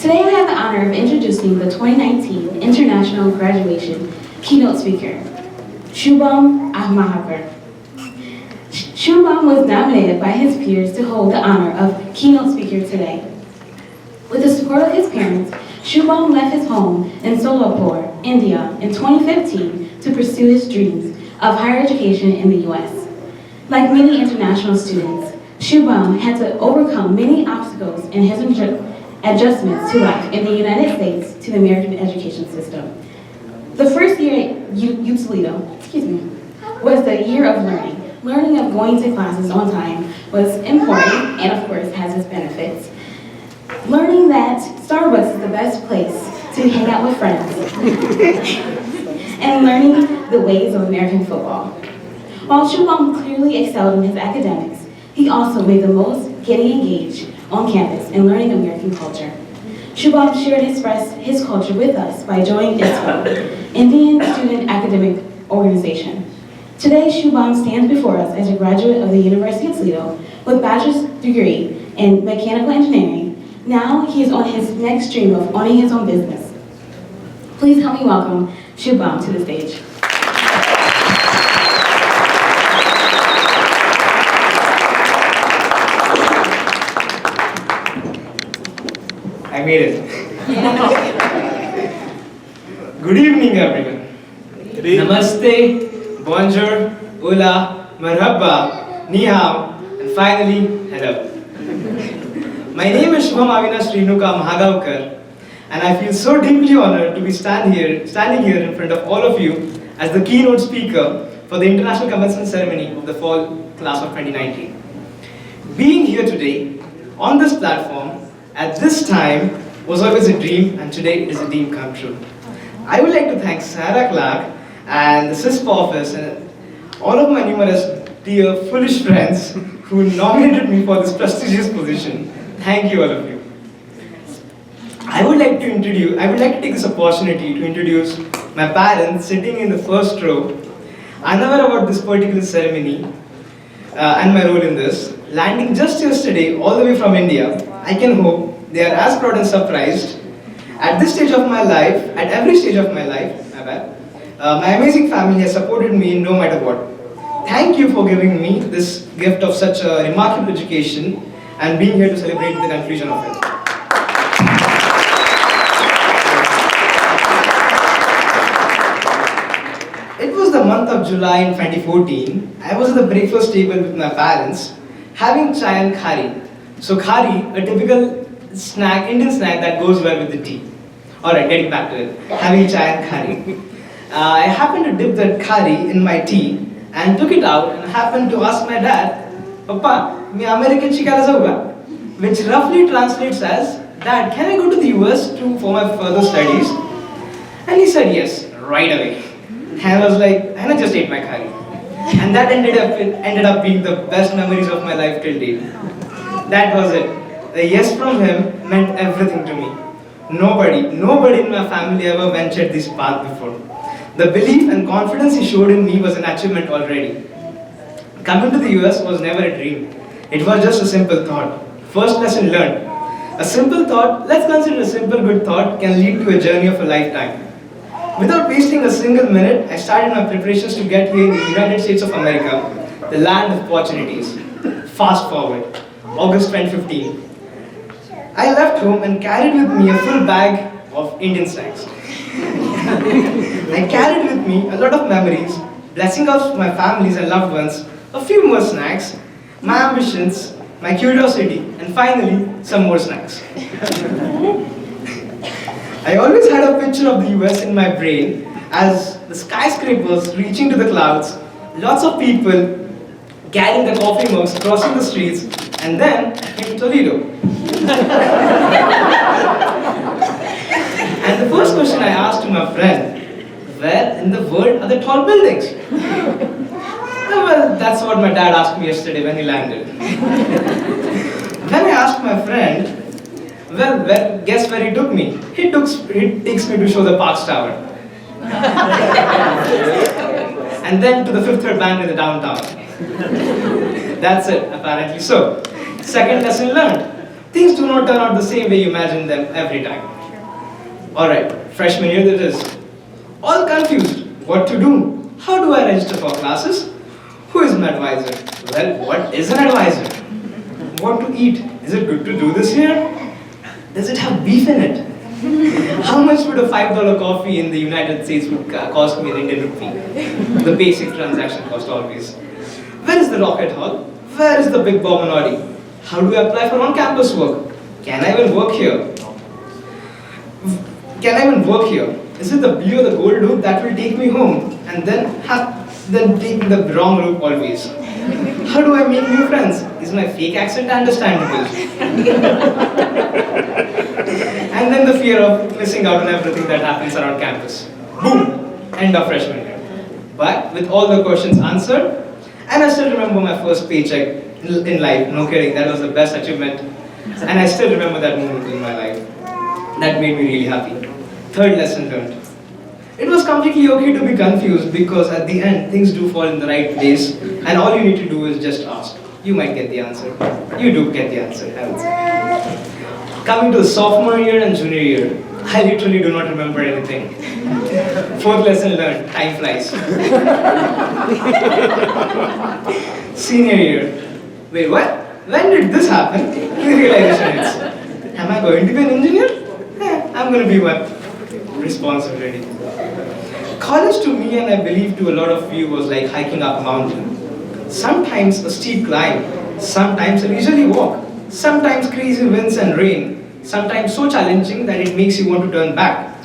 Today I have the honor of introducing the 2019 International Graduation Keynote Speaker, Shubham Mahagaonkar. Shubham was nominated by his peers to hold the honor of Keynote Speaker today. With the support of his parents, Shubham left his home in Solapur, India in 2015 to pursue his dreams of higher education in the US. Like many international students, Shubham had to overcome many obstacles in his adjustments to life in the United States to the American education system. The first year at Toledo, was the year of learning. Learning of going to classes on time was important and of course has its benefits. Learning that Starbucks is the best place to hang out with friends. And learning the ways of American football. While Shubham clearly excelled in his academics, he also made the most getting engaged on campus and learning American culture. Shubham shared and expressed his culture with us by joining ISPO, Indian Student Academic Organization. Today, Shubham stands before us as a graduate of the University of Toledo with a bachelor's degree in mechanical engineering. Now, he is on his next dream of owning his own business. Please help me welcome Shubham to the stage. I made it. Good evening, everyone. Namaste, bonjour, hola, marhaba, ni hao, and finally, hello. My name is Shubham Mahagaonkar, and I feel so deeply honored to be standing here in front of all of you as the keynote speaker for the International Commencement Ceremony of the Fall Class of 2019. Being here today, on this platform, at this time, was always a dream, and today it is a dream come true. I would like to thank Sarah Clark and the CISP office and all of my numerous dear foolish friends who nominated me for this prestigious position. Thank you, all of you. I would like to take this opportunity to introduce my parents sitting in the first row, unaware about this particular ceremony and my role in this. Landing just yesterday, all the way from India, I can hope they are as proud and surprised at this stage of my life, at every stage of my life, my amazing family has supported me no matter what. Thank you for giving me this gift of such a remarkable education and being here to celebrate the conclusion of it. It was the month of July in 2014. I was at the breakfast table with my parents, having chai and khari. So khari, a typical snack, Indian snack that goes well with the tea. Alright, getting back to it. Having chai and khari. I happened to dip that khari in my tea and took it out and happened to ask my dad, Papa, मैं American शिकायत जाऊँगा, which roughly translates as, Dad, can I go to the US for my further studies? And he said yes, right away. And I was like, and I just ate my curry. And that ended up being the best memories of my life till date. That was it. The yes from him meant everything to me. Nobody in my family ever ventured this path before. The belief and confidence he showed in me was an achievement already. Coming to the US was never a dream. It was just a simple thought. First lesson learned. A simple thought, let's consider a simple good thought, can lead to a journey of a lifetime. Without wasting a single minute, I started my preparations to get here in the United States of America, the land of opportunities. Fast forward, August 2015. I left home and carried with me a full bag of Indian snacks. I carried with me a lot of memories, blessing of my families and loved ones, a few more snacks, my ambitions, my curiosity, and finally, some more snacks. I always had a picture of the US in my brain as the skyscrapers reaching to the clouds, lots of people carrying the coffee mugs, crossing the streets, and then came Toledo. And the first question I asked to my friend, where in the world are the tall buildings? Well, that's what my dad asked me yesterday when he landed. Then I asked my friend, well, guess where he took me? He takes me to show the Parks Tower. And then to the Fifth Third Bank in the downtown. That's it, apparently. So, second lesson learned. Things do not turn out the same way you imagine them every time. Alright, freshman year that is. All confused. What to do? How do I register for classes? Who is my advisor? Well, what is an advisor? What to eat? Is it good to do this here? Does it have beef in it? How much would a $5 coffee in the United States would cost me in Indian rupee? The basic transaction cost always. Where is the Rocket Hall? Where is the Big Bob? How do I apply for on-campus work? Can I even work here? Is it the blue or the gold loop that will take me home and then take the wrong loop always? How do I make new friends? Is my fake accent understandable? And then the fear of missing out on everything that happens around campus. Boom! End of freshman year. But with all the questions answered, and I still remember my first paycheck in life, no kidding, that was the best achievement. And I still remember that moment in my life. That made me really happy. Third lesson learned. It was completely okay to be confused because at the end, things do fall in the right place and all you need to do is just ask. You might get the answer. You do get the answer, I would say. Coming to the sophomore year and junior year, I literally do not remember anything. Fourth lesson learned, time flies. Senior year, wait, what? When did this happen? The realization is, am I going to be an engineer? I'm going to be one. Responsibility. College to me, and I believe to a lot of you, was like hiking up a mountain. Sometimes a steep climb, sometimes a leisurely walk, sometimes crazy winds and rain, sometimes so challenging that it makes you want to turn back.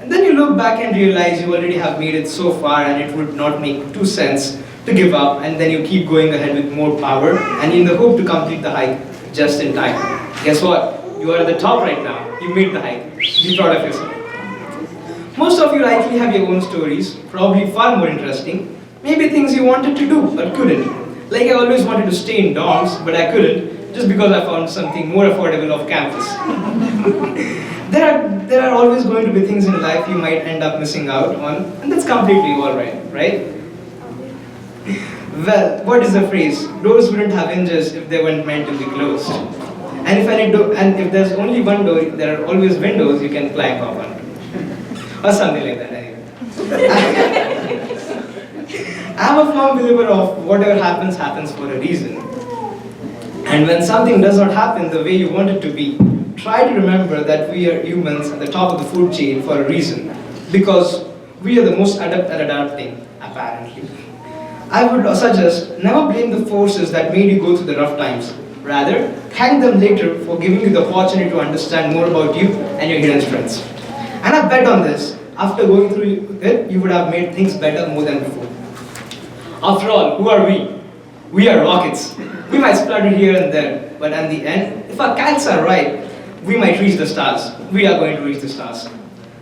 And then you look back and realize you already have made it so far and it would not make two cents to give up, and then you keep going ahead with more power and in the hope to complete the hike just in time. Guess what? You are at the top right now. You made the hike. Be proud of yourself. Most of you likely have your own stories, probably far more interesting. Maybe things you wanted to do but couldn't. Like I always wanted to stay in dorms, but I couldn't just because I found something more affordable off campus. There are always going to be things in life you might end up missing out on, and that's completely alright, right? Well, what is the phrase? Doors wouldn't have hinges if they weren't meant to be closed. And if there's only one door, there are always windows you can climb up on. Or something like that, anyway. I'm a firm believer of whatever happens, happens for a reason. And when something does not happen the way you want it to be, try to remember that we are humans at the top of the food chain for a reason. Because we are the most adept at adapting, apparently. I would suggest never blame the forces that made you go through the rough times. Rather, thank them later for giving you the opportunity to understand more about you and your hidden strengths. And I bet on this, after going through it, you would have made things better more than before. After all, who are we? We are rockets. We might splutter here and there, but at the end, if our calcs are right, we might reach the stars. We are going to reach the stars.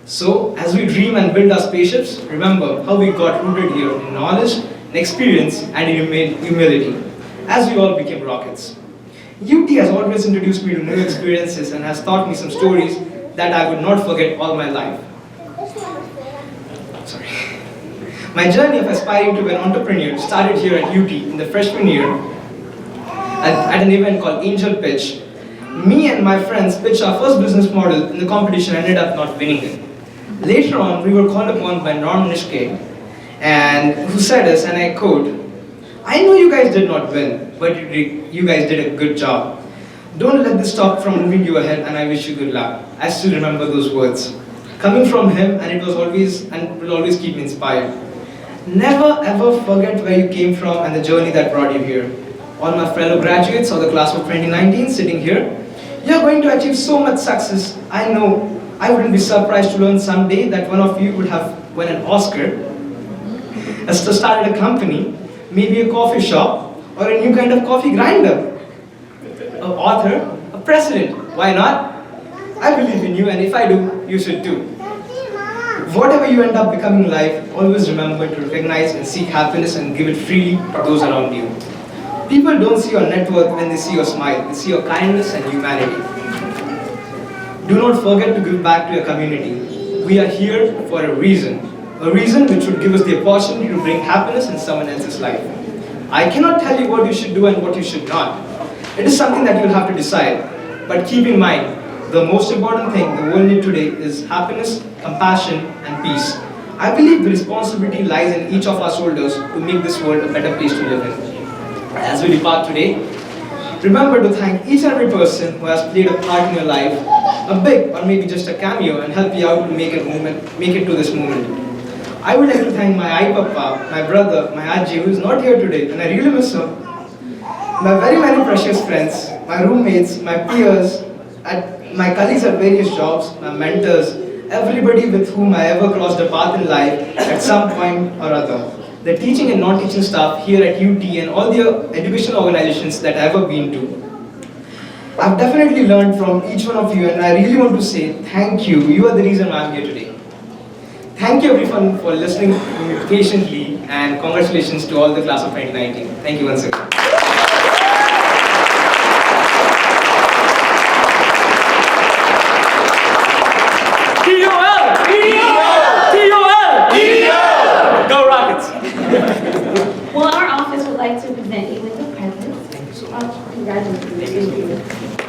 So, as we dream and build our spaceships, remember how we got rooted here in knowledge, in experience, and in humility, as we all became rockets. UT has always introduced me to new experiences and has taught me some stories that I would not forget all my life. Sorry. My journey of aspiring to be an entrepreneur started here at UT in the freshman year at an event called Angel Pitch. Me and my friends pitched our first business model in the competition and ended up not winning it. Later on, we were called upon by Norm Nishke, and who said us, and I quote, "I know you guys did not win, but you guys did a good job. Don't let this stop from moving you ahead, and I wish you good luck." I still remember those words. Coming from him, and it was always, and will always keep me inspired. Never ever forget where you came from and the journey that brought you here. All my fellow graduates of the class of 2019 sitting here, you're going to achieve so much success. I know, I wouldn't be surprised to learn someday that one of you would have won an Oscar, has started a company, maybe a coffee shop, or a new kind of coffee grinder, an author, a president. Why not? I believe in you, and if I do, you should too. Whatever you end up becoming in life, always remember to recognize and seek happiness and give it freely to those around you. People don't see your net worth when they see your smile, they see your kindness and humanity. Do not forget to give back to your community. We are here for a reason which would give us the opportunity to bring happiness in someone else's life. I cannot tell you what you should do and what you should not. It is something that you'll have to decide. But keep in mind, the most important thing the world needs today is happiness, compassion, and peace. I believe the responsibility lies in each of our shoulders to make this world a better place to live in. As we depart today, remember to thank each and every person who has played a part in your life, a big or maybe just a cameo, and help you out to make it to this moment. I would like to thank my Papa, my brother, my Ajji, who is not here today, and I really miss her. My very many precious friends, my roommates, my peers, my colleagues at various jobs, my mentors, everybody with whom I ever crossed a path in life at some point or other. The teaching and non-teaching staff here at UT and all the educational organizations that I've ever been to. I've definitely learned from each one of you, and I really want to say thank you. You are the reason why I'm here today. Thank you everyone for listening patiently, and congratulations to all the class of 2019. Thank you once again. Go Rockets! Well, our office would like to present you with a present. Thank you so much. Congratulations.